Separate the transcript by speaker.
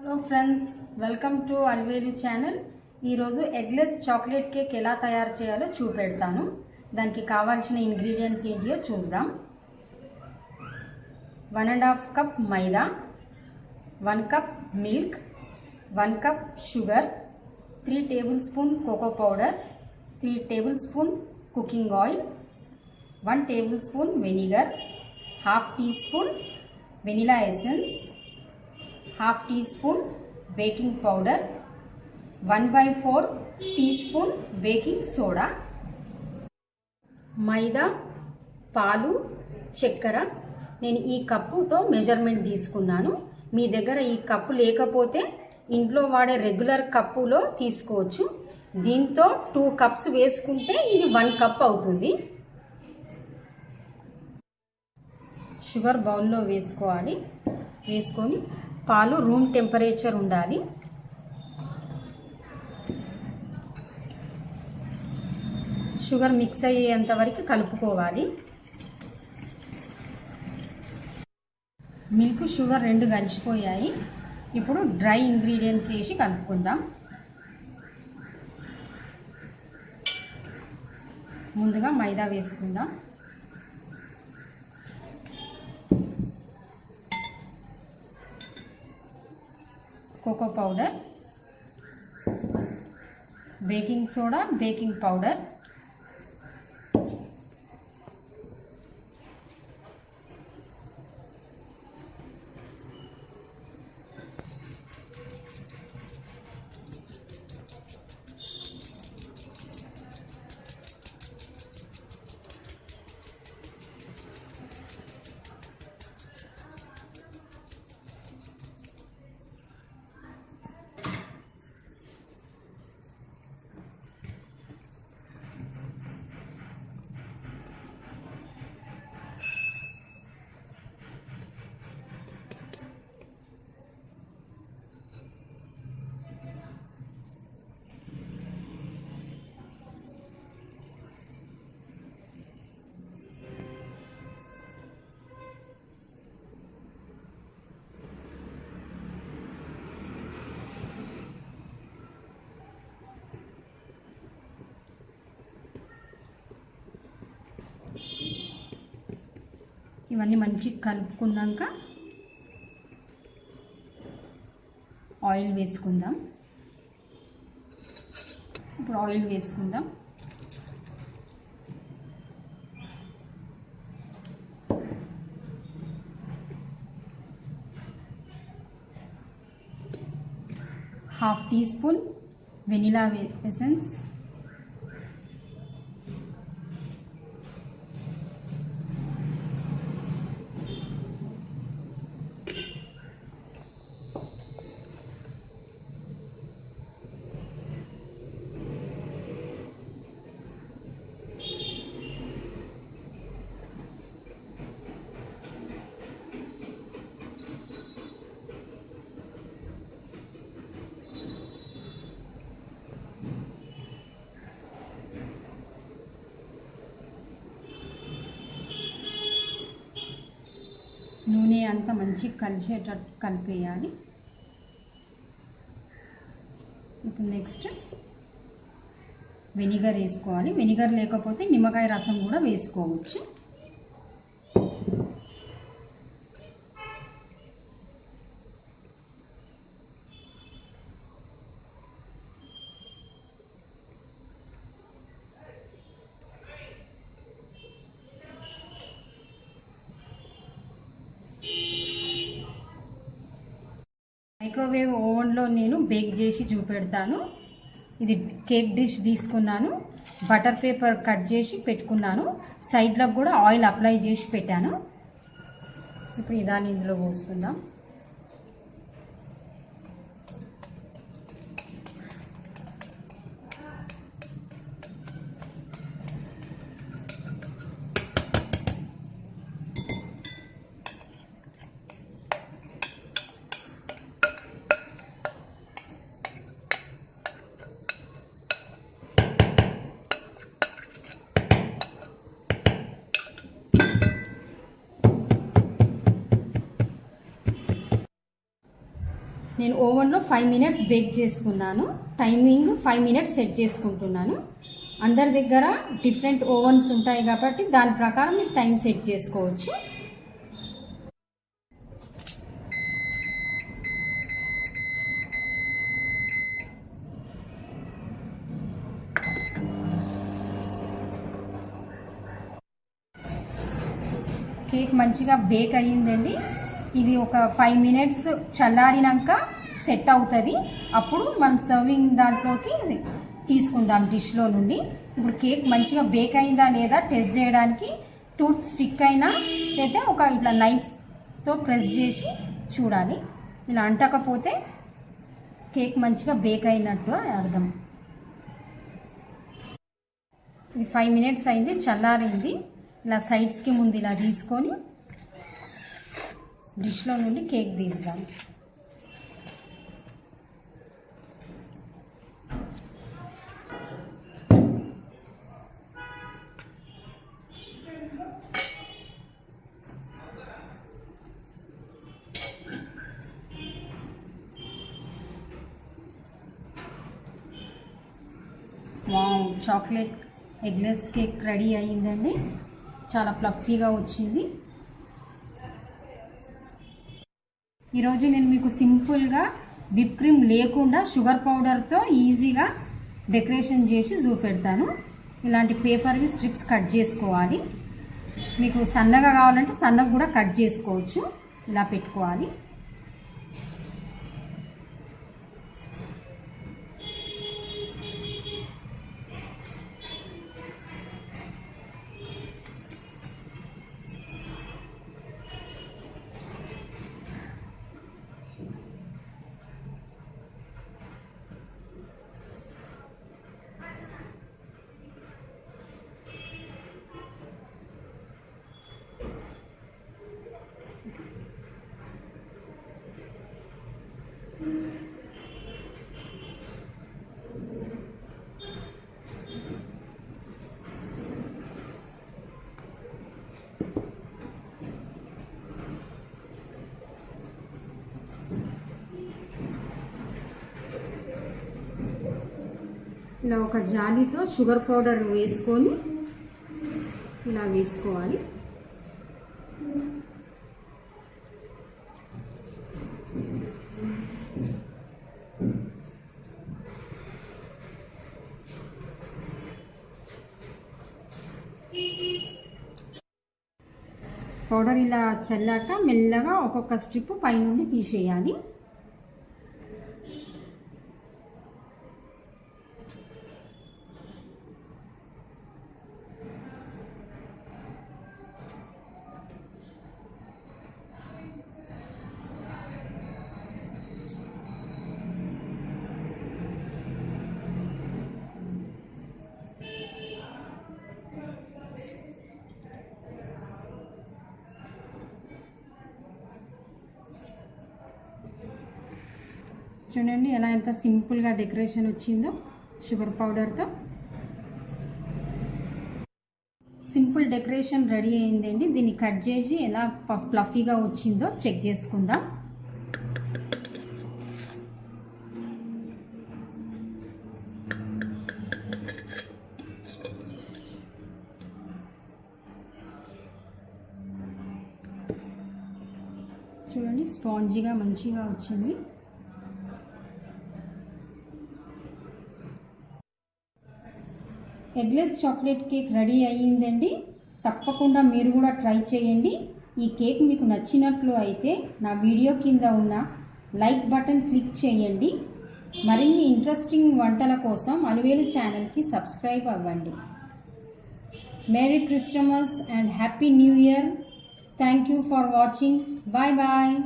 Speaker 1: Hello friends, welcome to Alvelu channel. ఈరోజు eggless chocolate cake ఎలా తయారు చేయాలో చూపెడతాను. దానికి కావాల్సిన ఇంగ్రీడియంట్స్ ఏంటియో చూద్దాం. 1.5 cup maida, 1 cup milk, 1 cup sugar, 3 tablespoon cocoa powder, 3 tablespoon cooking oil, 1 tablespoon vinegar, half teaspoon vanilla essence, half teaspoon baking powder, 1/4 teaspoon baking soda, maida, पालू, चक्कर. నేను ఈ కప్పుతో measurement తీసుకున్నాను. మీ దగ్గర ఈ cup లేకపోతే ఇంట్లో వాడే రెగ్యులర్ కప్పులో తీసుకోవచ్చు. దీంతో 2 కప్స్ వేసుకుంటే ఇది 1 కప్ అవుతుంది. షుగర్ బౌల్లో వేసుకోవాలి. వేసుకొని పాలు రూమ్ టెంపరేచర్ ఉండాలి. షుగర్ మిక్స్ అయ్యేంత వరకు కలుపుకోవాలి. మిల్క్, షుగర్ 2 కలిసిపోయాయి. ఇప్పుడు డ్రై ఇంగ్రీడియంట్స్ వేసి కలుపుకుందాం. ముందుగా మైదా వేసుకుందాం. Cocoa powder, baking soda, baking powder, ఇవన్నీ మంచి కలుపుకున్నాక ఆయిల్ వేసుకుందాం. ఇప్పుడు ఆయిల్ వేసుకుందాం. Half teaspoon vanilla essence, నూనె అంతా మంచిగా కలిసేటట్టు కలిపేయాలి. ఇప్పుడు నెక్స్ట్ వెనిగర్ వేసుకోవాలి. వెనిగర్ లేకపోతే నిమ్మకాయ రసం కూడా వేసుకోవచ్చు. మైక్రోవేవ్ ఓవెన్లో నేను బేక్ చేసి చూపెడతాను. ఇది కేక్ డిష్ తీసుకున్నాను. బటర్ పేపర్ కట్ చేసి పెట్టుకున్నాను. సైడ్లకు కూడా ఆయిల్ అప్లై చేసి పెట్టాను. ఇప్పుడు ఇదాన్ని ఇందులో పోసుకుందాం. నేను ఓవెన్లో 5 మినిట్స్ బేక్ చేస్తున్నాను. టైమింగ్ 5 మినిట్స్ సెట్ చేసుకుంటున్నాను. అందరి దగ్గర డిఫరెంట్ ఓవెన్స్ ఉంటాయి కాబట్టి దాని ప్రకారం మీరు టైం సెట్ చేసుకోవచ్చు. కేక్ మంచిగా బేక్ అయ్యిందండి. ఇది ఒక 5 మినిట్స్ చల్లారినాక సెట్ అవుతుంది. అప్పుడు మనం సర్వింగ్ దాంట్లోకి తీసుకుందాం డిష్లో నుండి. ఇప్పుడు కేక్ మంచిగా బేక్ అయిందా లేదా టెస్ట్ చేయడానికి టూత్ స్టిక్ అయినా లేదా ఒక ఇట్లా నైఫ్తో ప్రెస్ చేసి చూడాలి. ఇలా అంటకపోతే కేక్ మంచిగా బేక్ అయినట్టు అర్థం. ఇది 5 మినిట్స్ అయింది, చల్లారింది. ఇలా సైడ్స్కి ముందు ఇలా తీసుకొని డిష్లో నుండి కేక్ తీద్దాం. Wow, chocolate eggless cake ready అయ్యిందండి. చాలా ఫ్లఫీగా వచ్చింది. ఈరోజు నేను మీకు సింపుల్గా విప్ క్రీమ్ లేకుండా షుగర్ పౌడర్తో ఈజీగా డెకరేషన్ చేసి చూపెడతాను. ఇలాంటి పేపర్వి స్ట్రిప్స్ కట్ చేసుకోవాలి. మీకు సన్నగా కావాలంటే సన్నగా కూడా కట్ చేసుకోవచ్చు. ఇలా పెట్టుకోవాలి. ఇలా ఒక జాలీతో షుగర్ పౌడర్ వేసుకొని ఇలా వేసుకోవాలి. పౌడర్ ఇలా చల్లాక మెల్లగా ఒక్కొక్క స్ట్రిప్ పైనుండి తీసేయాలి. చూడండి ఎలా ఎంత సింపుల్గా డెకరేషన్ వచ్చిందో షుగర్ పౌడర్తో. సింపుల్ డెకరేషన్ రెడీ అయిందండి. దీన్ని కట్ చేసి ఎలా ఫ్లఫీగా వచ్చిందో చెక్ చేసుకుందాం. చూడండి స్పాంజీగా మంచిగా వచ్చింది. ఎగ్లెస్ చాక్లెట్ కేక్ రెడీ అయ్యిందండి. తప్పకుండా మీరు కూడా ట్రై చేయండి. ఈ కేక్ మీకు నచ్చినట్లు అయితే నా వీడియో కింద ఉన్న లైక్ బటన్ క్లిక్ చేయండి. మరిన్ని ఇంట్రెస్టింగ్ వంటల కోసం అలువేలు ఛానల్కి సబ్స్క్రైబ్ అవ్వండి. Merry Christmas and happy new year. Thank you for watching. Bye bye.